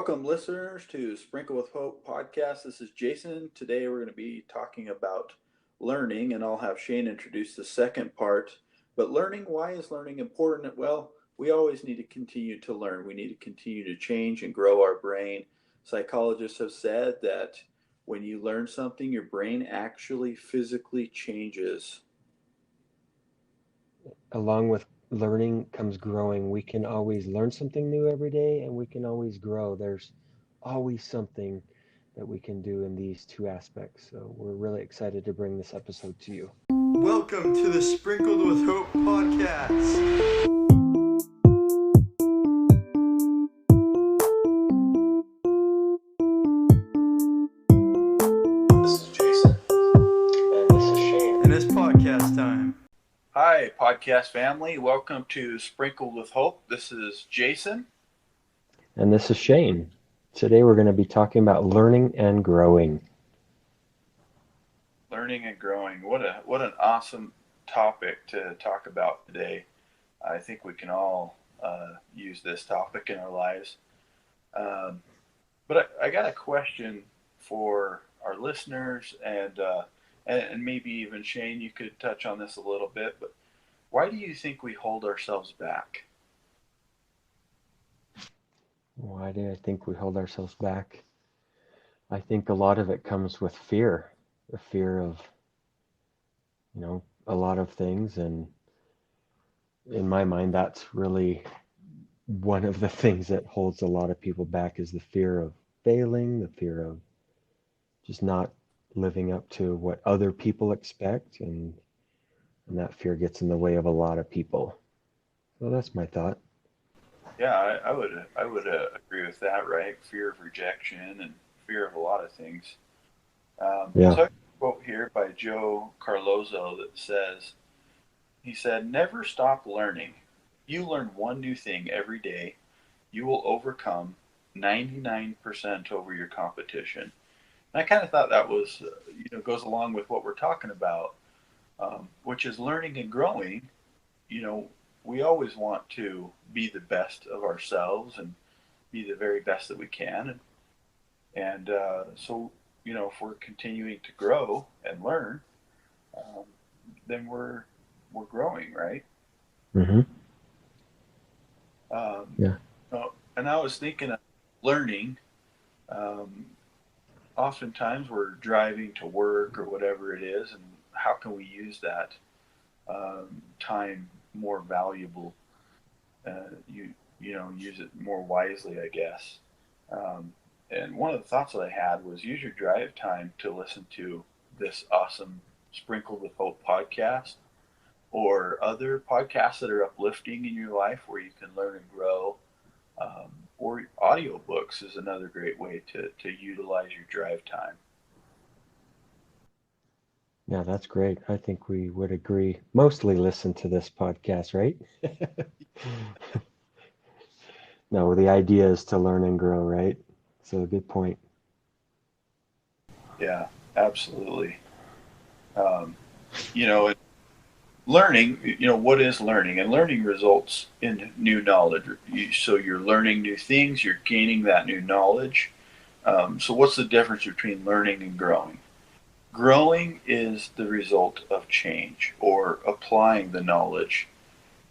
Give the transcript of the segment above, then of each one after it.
Welcome, listeners, to Sprinkle with Hope podcast. This is Jason. Today we're going to be talking about learning, and I'll have Shane introduce the second part. But learning, why is learning important? Well, we always need to continue to learn. We need to continue to change and grow our brain. Psychologists have said that when you learn something, your brain actually physically changes. Along with learning comes growing. We can always learn something new every day and we can always grow. There's always something that we can do in these two aspects. So we're really excited to bring this episode to you. Welcome to the Sprinkled with Hope podcast. This is Jason. And this is Shane. And it's podcast time. Hi, podcast family. Welcome to Sprinkled with Hope. This is Jason. And this is Shane. Today we're going to be talking about learning and growing. Learning and growing. What an awesome topic to talk about today. I think we can all use this topic in our lives. But I got a question for our listeners, and maybe even Shane, you could touch on this a little bit. But why do you think we hold ourselves back? Why do I think we hold ourselves back? I think a lot of it comes with fear. The fear of, a lot of things. And in my mind, that's really one of the things that holds a lot of people back is the fear of failing, the fear of just not living up to what other people expect. And that fear gets in the way of a lot of people. So that's my thought. Yeah, I would agree with that, right? Fear of rejection and fear of a lot of things. Yeah. So I have a quote here by Joe Carlozo that says, he said, "Never stop learning. You learn one new thing every day. You will overcome 99% over your competition." And I kind of thought that was, goes along with what we're talking about, which is learning and growing. We always want to be the best of ourselves and be the very best that we can. And so, if we're continuing to grow and learn, then we're growing, right? Mm-hmm. Yeah. And I was thinking of learning. Oftentimes we're driving to work or whatever it is, and how can we use that time more valuable? Use it more wisely, I guess. And one of the thoughts that I had was use your drive time to listen to this awesome Sprinkled with Hope podcast or other podcasts that are uplifting in your life where you can learn and grow. Or audiobooks is another great way to utilize your drive time. Yeah, that's great. I think we would agree. Mostly listen to this podcast, right? No, the idea is to learn and grow, right? So good point. Yeah, absolutely. Learning, what is learning? And learning results in new knowledge. So you're learning new things, you're gaining that new knowledge. So what's the difference between learning and growing? Growing is the result of change or applying the knowledge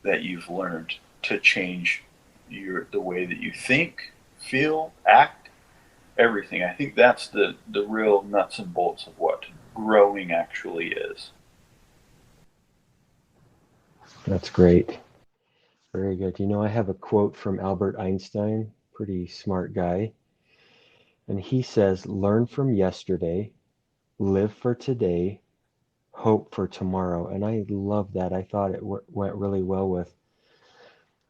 that you've learned to change the way that you think, feel, act, everything. I think that's the real nuts and bolts of what growing actually is. That's great. Very good. I have a quote from Albert Einstein, pretty smart guy. And he says, "Learn from yesterday, live for today, hope for tomorrow." And I love that. I thought it went really well with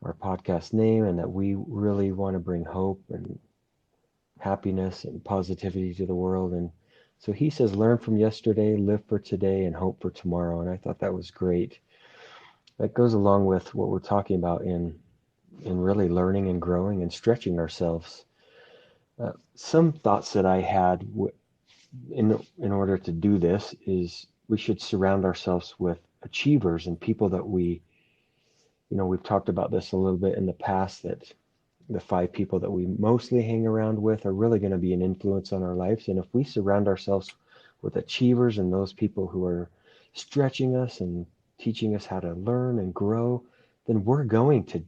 our podcast name, and that we really want to bring hope and happiness and positivity to the world. And so he says, learn from yesterday, live for today, and hope for tomorrow. And I thought that was great. That goes along with what we're talking about in really learning and growing and stretching ourselves. Some thoughts that I had in order to do this is we should surround ourselves with achievers and people that we've talked about this a little bit in the past, that the 5 people that we mostly hang around with are really going to be an influence on our lives. And if we surround ourselves with achievers and those people who are stretching us and teaching us how to learn and grow, then we're going to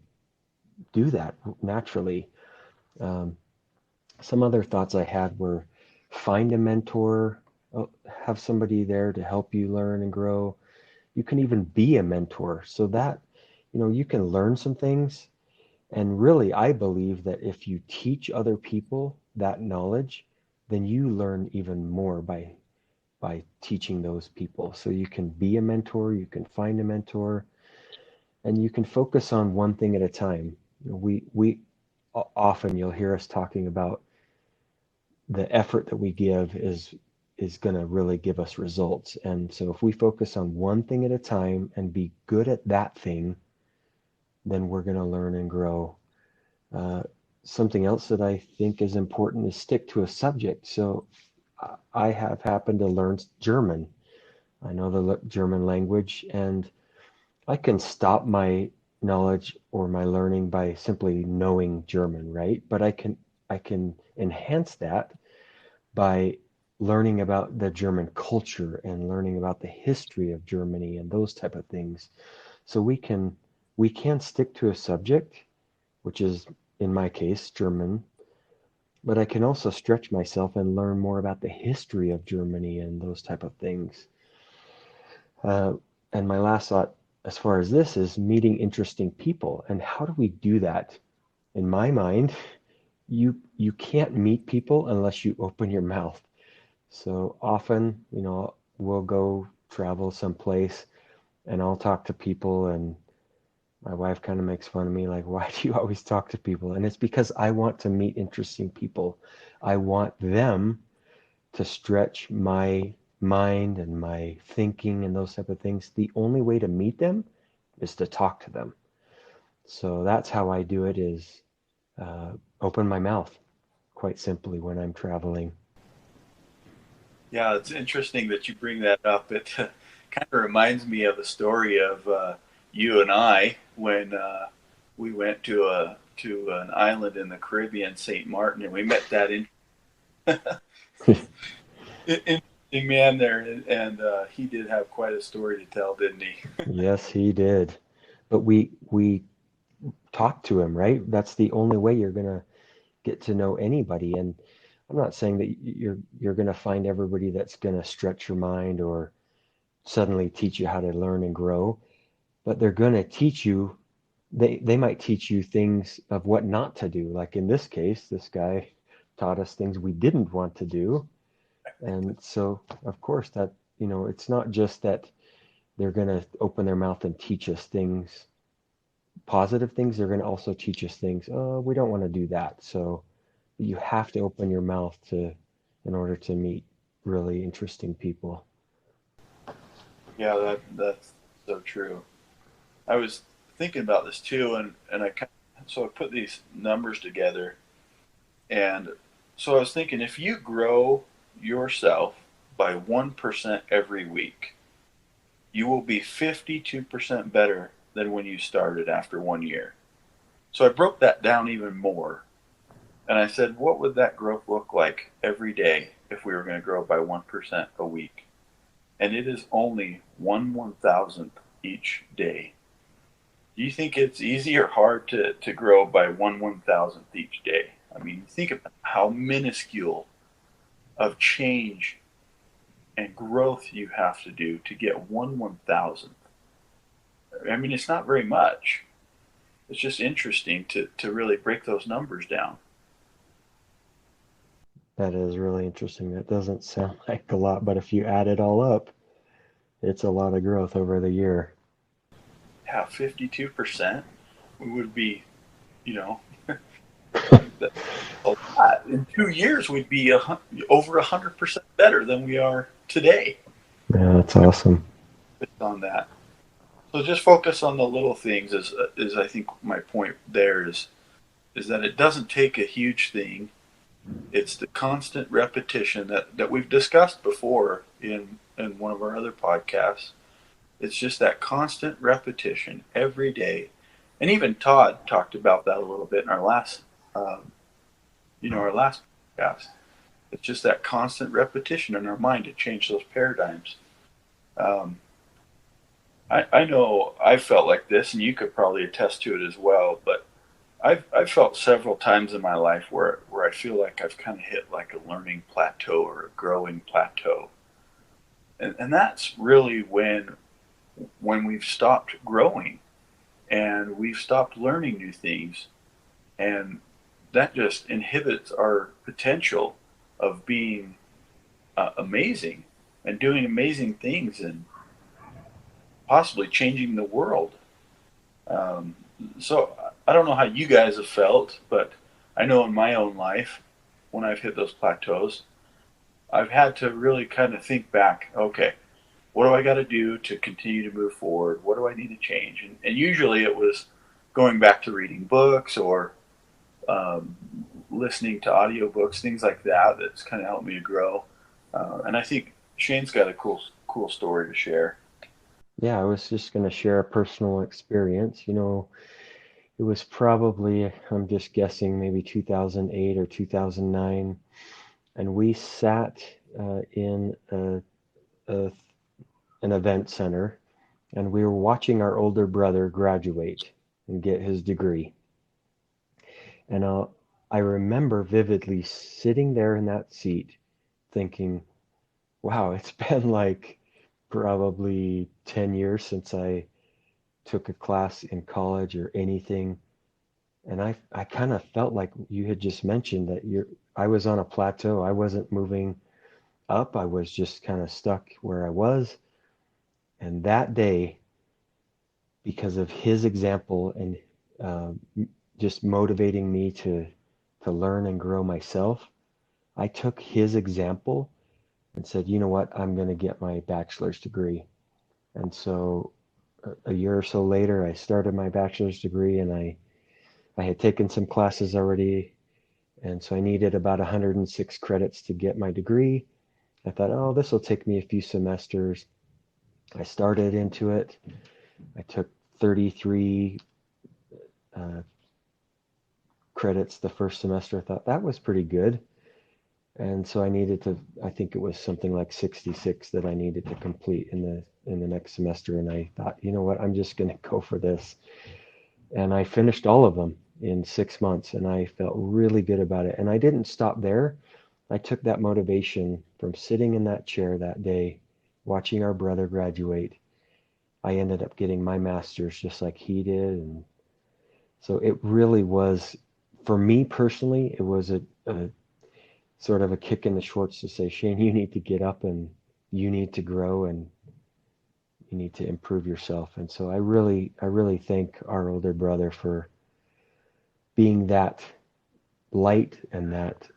do that naturally. Um, some other thoughts I had were find a mentor, have somebody there to help you learn and grow. You can even be a mentor so that, you can learn some things. And really, I believe that if you teach other people that knowledge, then you learn even more by teaching those people. So you can be a mentor, you can find a mentor, and you can focus on one thing at a time. We often you'll hear us talking about the effort that we give is going to really give us results. And so if we focus on one thing at a time and be good at that thing, then we're going to learn and grow. Uh, Something else that I think is important is stick to a subject. So I have happened to learn German. I know the German language, and I can stop my knowledge or my learning by simply knowing German, right? But I can enhance that by learning about the German culture and learning about the history of Germany and those type of things. So we can stick to a subject, which is in my case German, but I can also stretch myself and learn more about the history of Germany and those type of things. Uh, and my last thought, as far as this, is meeting interesting people. And how do we do that? In my mind, you can't meet people unless you open your mouth. So often, we'll go travel someplace and I'll talk to people, and my wife kind of makes fun of me, like, why do you always talk to people? And it's because I want to meet interesting people. I want them to stretch my mind and my thinking and those type of things. The only way to meet them is to talk to them. So that's how I do it, is uh, open my mouth, quite simply, when I'm traveling. Yeah, it's interesting that you bring that up. It kind of reminds me of a story of you and I when we went to an island in the Caribbean, St. Martin, and we met that interesting man there, and he did have quite a story to tell, didn't he? Yes, he did. But we talk to him, right? That's the only way you're gonna get to know anybody. And I'm not saying that you're gonna find everybody that's gonna stretch your mind or suddenly teach you how to learn and grow, but they're gonna teach you. They might teach you things of what not to do. Like in this case, this guy taught us things we didn't want to do. And so, of course, that, it's not just that they're going to open their mouth and teach us things, positive things. They're going to also teach us things, oh, we don't want to do that. So you have to open your mouth in order to meet really interesting people. Yeah, that's so true. I was thinking about this too, and so I put these numbers together, and so I was thinking if you grow yourself by 1% every week, you will be 52% better than when you started after 1 year. So I broke that down even more, and I said, what would that growth look like every day if we were going to grow by 1% a week? And it is only 1/1000th each day. Do you think it's easy or hard to grow by 1/1000th each day? I mean, think about how minuscule of change and growth you have to do to get 1/1000th. I mean, it's not very much. It's just interesting to really break those numbers down. That is really interesting. That doesn't sound like a lot, but if you add it all up, it's a lot of growth over the year. Yeah, 52%. We would be, you know, that's a lot. In 2 years, we'd be over 100% better than we are today. Yeah, that's awesome. On that. So just focus on the little things. Is I think my point there is that it doesn't take a huge thing. It's the constant repetition that we've discussed before in one of our other podcasts. It's just that constant repetition every day. And even Todd talked about that a little bit in our last um, our last podcast. It's just that constant repetition in our mind to change those paradigms. Um, I know I felt like this, and you could probably attest to it as well. But I've felt several times in my life where I feel like I've kind of hit like a learning plateau or a growing plateau, and that's really when we've stopped growing and we've stopped learning new things, and that just inhibits our potential of being amazing and doing amazing things and possibly changing the world. Um, so I don't know how you guys have felt, but I know in my own life, when I've hit those plateaus, I've had to really kind of think back. Okay, what do I got to do to continue to move forward? What do I need to change? And usually it was going back to reading books or um, listening to audiobooks, things like that. That's kind of helped me to grow. And I think Shane's got a cool story to share. Yeah, I was just going to share a personal experience. It was probably, I'm just guessing, maybe 2008 or 2009, and we sat in a, an event center, and we were watching our older brother graduate and get his degree. And I remember vividly sitting there in that seat thinking, wow, it's been like probably 10 years since I took a class in college or anything. And I kind of felt like you had just mentioned that I was on a plateau. I wasn't moving up. I was just kind of stuck where I was. And that day, because of his example and um, just motivating me to learn and grow myself, I took his example and said, you know what, I'm going to get my bachelor's degree. And so a year or so later, I started my bachelor's degree, and I had taken some classes already. And so I needed about 106 credits to get my degree. I thought, oh, this will take me a few semesters. I started into it. I took 33 uh, credits the first semester. I thought that was pretty good. And so I needed to, I think it was something like 66 that I needed to complete in the next semester. And I thought, you know what, I'm just going to go for this. And I finished all of them in 6 months, and I felt really good about it. And I didn't stop there. I took that motivation from sitting in that chair that day, watching our brother graduate. I ended up getting my master's just like he did. And so it really was, for me personally, it was a sort of a kick in the shorts to say, Shane, you need to get up and you need to grow and you need to improve yourself. And so I really thank our older brother for being that light and that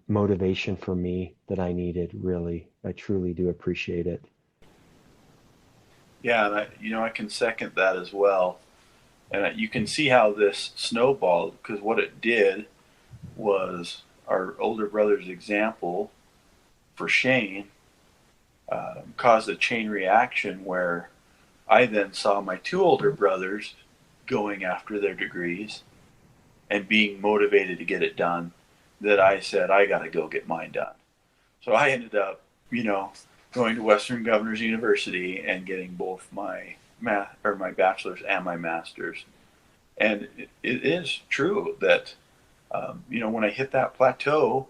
motivation for me that I needed. Really, I truly do appreciate it. Yeah, and I can second that as well. And you can see how this snowballed because what it did was our older brother's example for Shane caused a chain reaction where I then saw my two older brothers going after their degrees and being motivated to get it done. That I said, I got to go get mine done. So I ended up, going to Western Governors University and getting both my my bachelor's and my master's. And it is true that when I hit that plateau,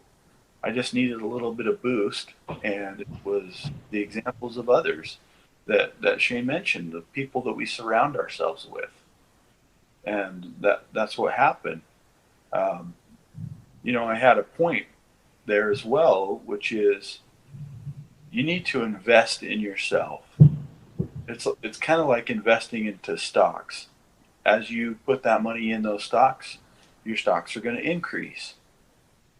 I just needed a little bit of boost, and it was the examples of others that Shane mentioned, the people that we surround ourselves with, and that's what happened. Um, I had a point there as well, which is you need to invest in yourself. It's kind of like investing into stocks. As you put that money in those stocks, your stocks are going to increase.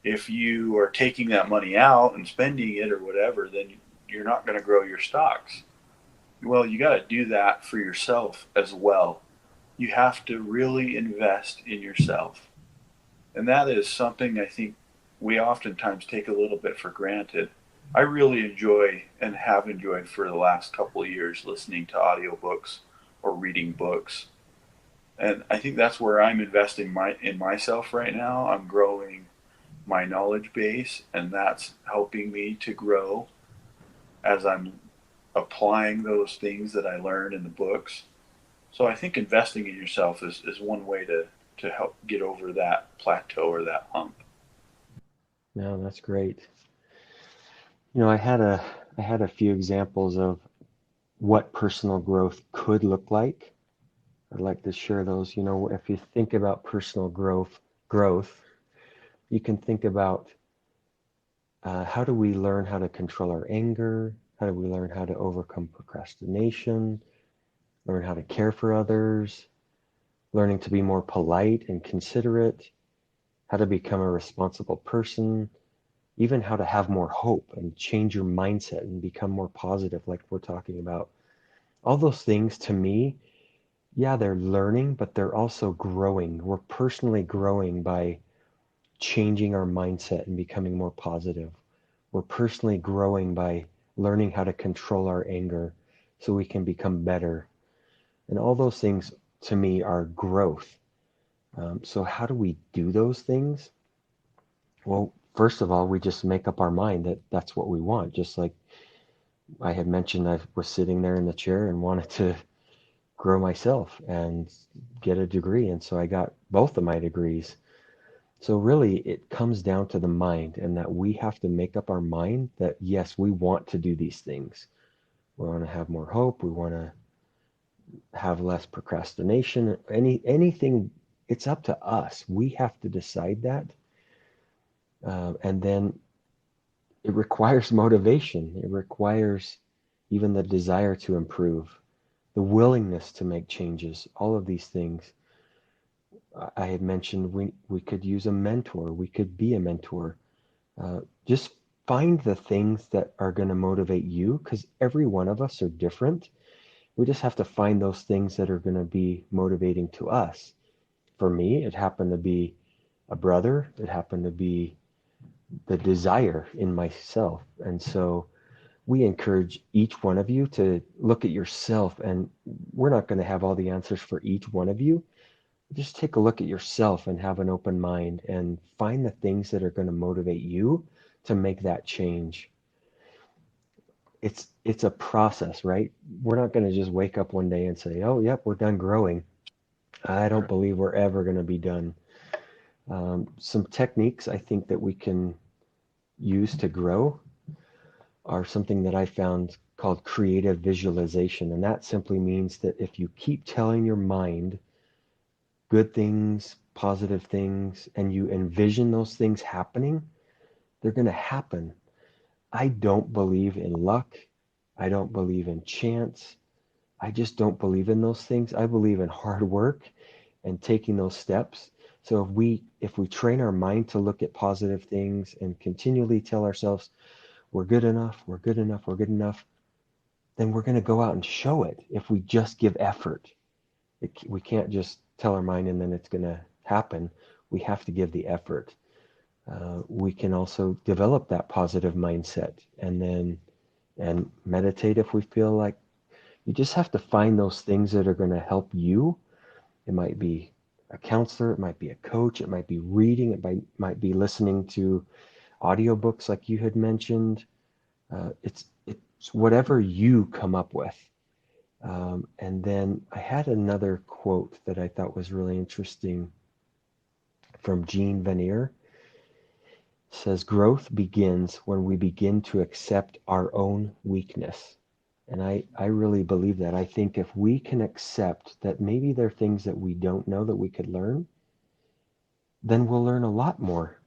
If you are taking that money out and spending it or whatever, then you're not going to grow your stocks. Well, you got to do that for yourself as well. You have to really invest in yourself. And that is something I think we oftentimes take a little bit for granted. I really enjoy and have enjoyed for the last couple of years listening to audiobooks or reading books. And I think that's where I'm investing in myself right now. I'm growing my knowledge base, and that's helping me to grow as I'm applying those things that I learned in the books. So I think investing in yourself is one way to help get over that plateau or that hump. No, that's great. I had a few examples of what personal growth could look like. I'd like to share those. If you think about personal growth, you can think about how do we learn how to control our anger? How do we learn how to overcome procrastination? Learn how to care for others? Learning to be more polite and considerate? How to become a responsible person? Even how to have more hope and change your mindset and become more positive, like we're talking about. All those things to me, yeah, they're learning, but they're also growing. We're personally growing by changing our mindset and becoming more positive. We're personally growing by learning how to control our anger so we can become better. And all those things to me are growth. So, how do we do those things? Well, first of all, we just make up our mind that that's what we want. Just like I had mentioned, I was sitting there in the chair and wanted to grow myself and get a degree. And so I got both of my degrees. So really, it comes down to the mind, and that we have to make up our mind that yes, we want to do these things. We want to have more hope. We want to have less procrastination. Anything, it's up to us. We have to decide that, and then it requires motivation. It requires even the desire to improve, the willingness to make changes. All of these things. I had mentioned we could use a mentor. We could be a mentor. Just find the things that are going to motivate you because every one of us are different. We just have to find those things that are going to be motivating to us. For me, it happened to be a brother, it happened to be the desire in myself. And so we encourage each one of you to look at yourself, and we're not going to have all the answers for each one of you. Just take a look at yourself and have an open mind and find the things that are going to motivate you to make that change. It's a process, right? We're not going to just wake up one day and say, "Oh, yep, we're done growing." I don't Sure. believe we're ever going to be done. Some techniques I think that we can use to grow are something that I found called creative visualization. And that simply means that if you keep telling your mind good things, positive things, and you envision those things happening, they're going to happen. I don't believe in luck. I don't believe in chance. I just don't believe in those things. I believe in hard work and taking those steps. So if we train our mind to look at positive things and continually tell ourselves we're good enough, we're good enough, we're good enough, then we're going to go out and show it if we just give effort. We can't just tell our mind and then it's going to happen. We have to give the effort. We can also develop that positive mindset and meditate if we feel like. You just have to find those things that are going to help you. It might be a counselor, it might be a coach, it might be reading, it might be listening to audiobooks like you had mentioned. It's whatever you come up with. And then I had another quote that I thought was really interesting from Vanier. It says, "Growth begins when we begin to accept our own weakness." And I really believe that. I think if we can accept that maybe there are things that we don't know that we could learn, then we'll learn a lot more.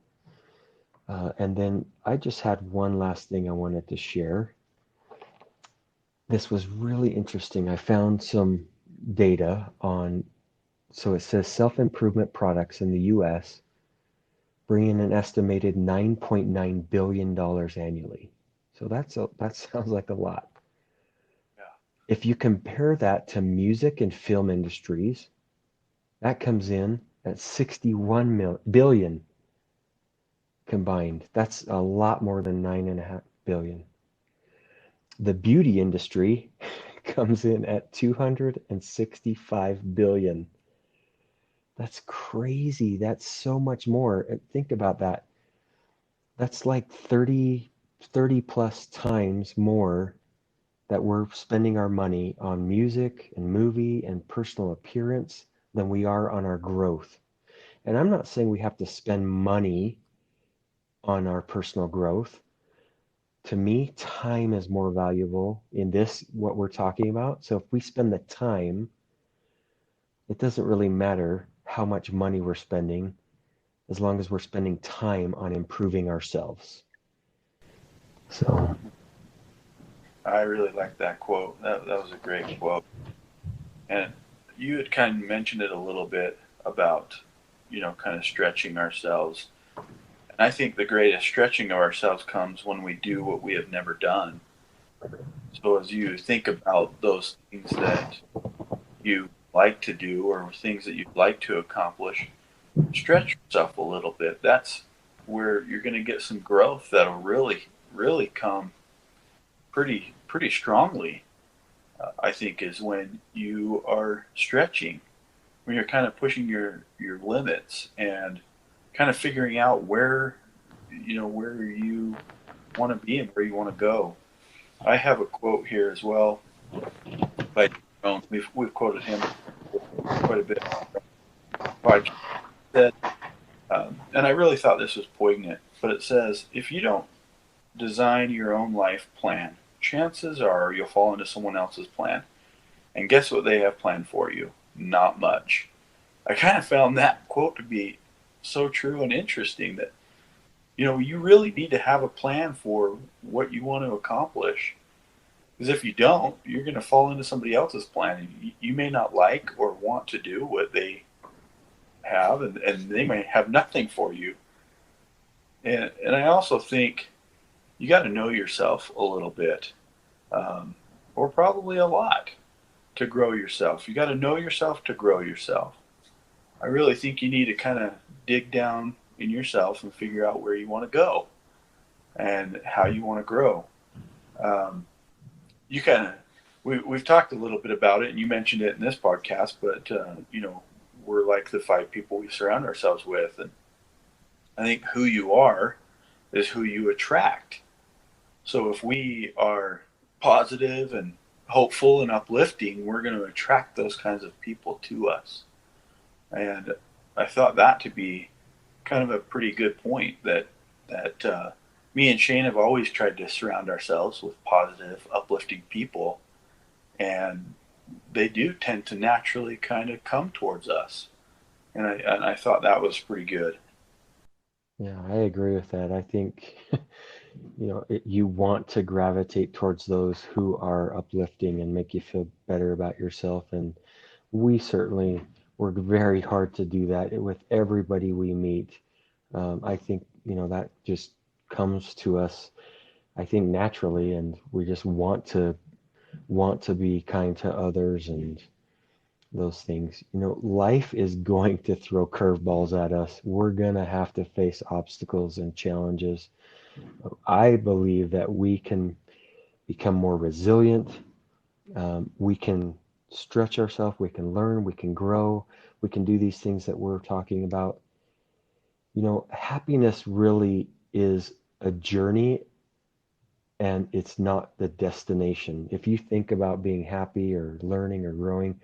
And then I just had one last thing I wanted to share. This was really interesting. I found some data on, so it says self-improvement products in the US bring in an estimated $9.9 billion annually. So that sounds like a lot. Yeah. If you compare that to music and film industries, that comes in at 61 billion combined. That's a lot more than 9.5 billion. The beauty industry comes in at 265 billion. That's crazy. That's so much more. Think about that. That's like 30 plus times more that we're spending our money on music and movie and personal appearance than we are on our growth. And I'm not saying we have to spend money on our personal growth. To me, time is more valuable in this, what we're talking about. So if we spend the time, it doesn't really matter how much money we're spending as long as we're spending time on improving ourselves. So, I really like that quote. That was a great quote. And you had kind of mentioned it a little bit about, kind of stretching ourselves. And I think the greatest stretching of ourselves comes when we do what we have never done. So as you think about those things that you like to do or things that you'd like to accomplish, stretch yourself a little bit. That's where you're going to get some growth that'll really, really come pretty strongly. I think is when you are stretching, when you're kind of pushing your limits and kind of figuring out where you want to be and where you want to go. I have a quote here as well by Jones. We've quoted him quite a bit. But said, and I really thought this was poignant, but it says, if you don't design your own life plan, chances are you'll fall into someone else's plan. And guess what they have planned for you? Not much. I kind of found that quote to be so true and interesting that, you really need to have a plan for what you want to accomplish. Because if you don't, you're going to fall into somebody else's plan. And you may not like or want to do what they have, and they may have nothing for you. And I also think you got to know yourself a little bit, or probably a lot, to grow yourself. You got to know yourself to grow yourself. I really think you need to kind of dig down in yourself and figure out where you want to go and how you want to grow. You kind of we've talked a little bit about it, and you mentioned it in this podcast. But we're like the 5 people we surround ourselves with, and I think who you are is who you attract. So if we are positive and hopeful and uplifting, we're going to attract those kinds of people to us. And I thought that to be kind of a pretty good point that me and Shane have always tried to surround ourselves with positive, uplifting people, and they do tend to naturally kind of come towards us. And I thought that was pretty good. yeah, I agree with that. I think, you want to gravitate towards those who are uplifting and make you feel better about yourself. And we certainly work very hard to do that with everybody we meet. I think, that just comes to us, I think, naturally, and we just want to be kind to others and those things. Life is going to throw curveballs at us. We're going to have to face obstacles and challenges. I believe that we can become more resilient. We can stretch ourselves. We can learn. We can grow. We can do these things that we're talking about. Happiness really is a journey and it's not the destination. If you think about being happy or learning or growing,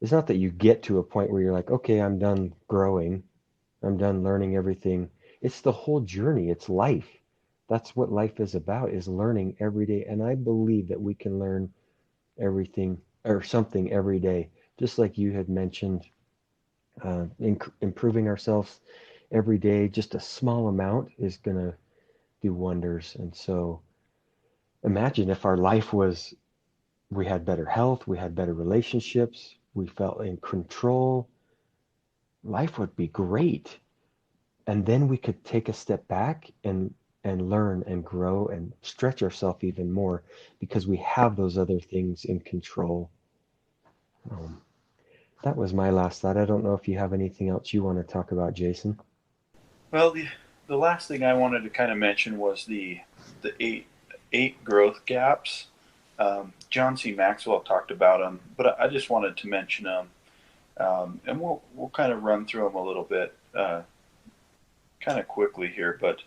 it's not that you get to a point where you're like, okay, I'm done growing. I'm done learning everything. It's the whole journey. It's life. That's what life is about, is learning every day. And I believe that we can learn everything or something every day. Just like you had mentioned, improving ourselves every day, just a small amount is going to do wonders. And so imagine if our life was, we had better health, we had better relationships, we felt in control, life would be great. And then we could take a step back and learn and grow and stretch ourselves even more because we have those other things in control. Um, that was my last thought. I don't know if you have anything else you want to talk about, Jason. Well, the last thing I wanted to kind of mention was the eight growth gaps. John C. Maxwell talked about them, but I just wanted to mention them. And we'll kind of run through them a little bit, kind of quickly here, but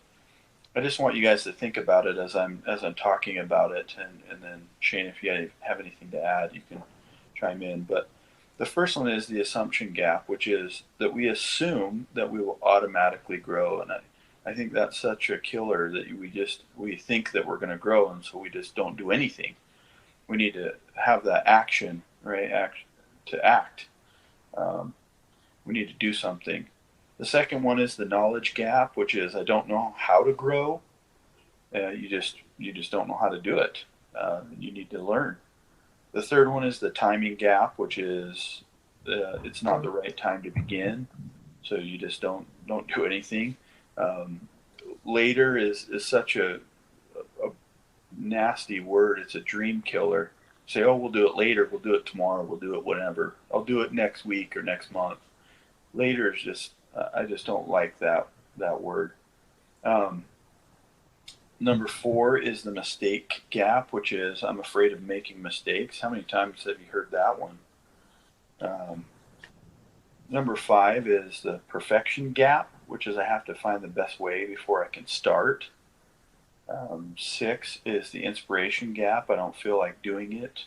I just want you guys to think about it as I'm talking about it, and then Shane, if you have anything to add, you can chime in. But the first one is the assumption gap, which is that we assume that we will automatically grow, and I think that's such a killer that we think that we're going to grow, and so we just don't do anything. We need to have that action, right? Act. Um, we need to do something. The second one is the knowledge gap, which is I don't know how to grow. You just don't know how to do it. You need to learn. The third one is the timing gap, which is it's not the right time to begin, so you just don't do anything. Later is such a nasty word. It's a dream killer. Say, oh, we'll do it later. We'll do it tomorrow. We'll do it whenever. I'll do it next week or next month. Later is just I just don't like that word. Um, Number 4 is the mistake gap, which is I'm afraid of making mistakes. How many times have you heard that one? Um, Number 5 is the perfection gap, which is I have to find the best way before I can start. 6 is the inspiration gap. I don't feel like doing it.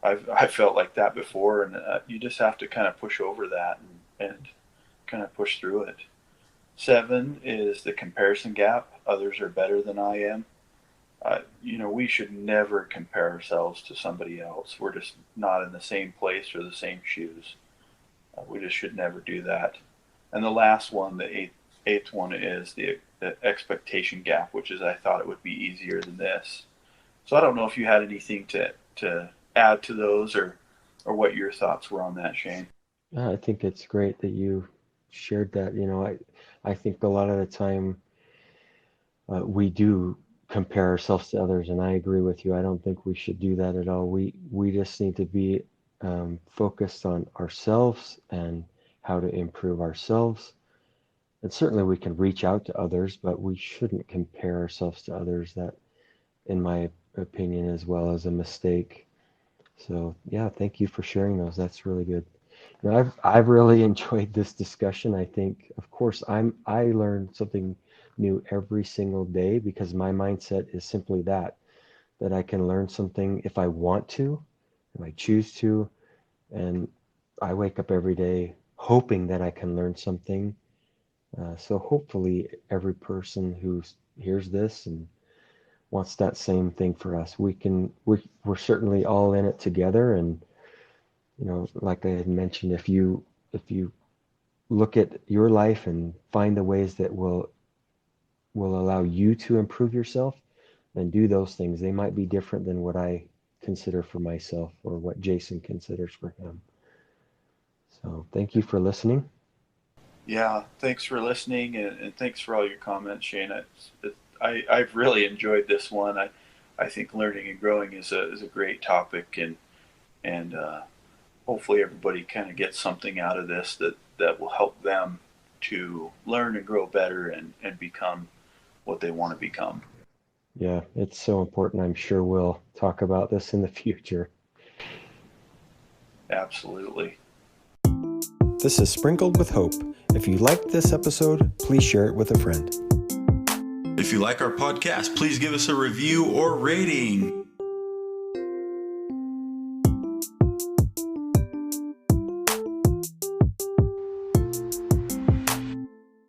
I've felt like that before, and you just have to kind of push over that and kind of push through it. 7 is the comparison gap. Others are better than I am. We should never compare ourselves to somebody else. We're just not in the same place or the same shoes. We just should never do that. And the last one, the eighth one, is the expectation gap, which is I thought it would be easier than this. So I don't know if you had anything to add to those or what your thoughts were on that, Shane. I think it's great that you shared that. I think a lot of the time we do compare ourselves to others, and I agree with you. I don't think we should do that at all. We just need to be focused on ourselves and how to improve ourselves. And certainly we can reach out to others, but we shouldn't compare ourselves to others. That, in my opinion, as well as a mistake. So yeah, thank you for sharing those. That's really good. I've really enjoyed this discussion. I think, of course, I learn something new every single day because my mindset is simply that I can learn something if I want to, if I choose to, and I wake up every day hoping that I can learn something. So hopefully every person who hears this and wants that same thing for us, we're certainly all in it together. And like I had mentioned, if you look at your life and find the ways that will allow you to improve yourself, then do those things. They might be different than what I consider for myself or what Jason considers for him. So thank you for listening. Yeah, thanks for listening, and thanks for all your comments, Shane. I've really enjoyed this one. I think learning and growing is a great topic, and hopefully everybody kind of gets something out of this that will help them to learn and grow better and become what they want to become. Yeah, it's so important. I'm sure we'll talk about this in the future. Absolutely. This is Sprinkled with Hope. If you liked this episode, please share it with a friend. If you like our podcast, please give us a review or rating.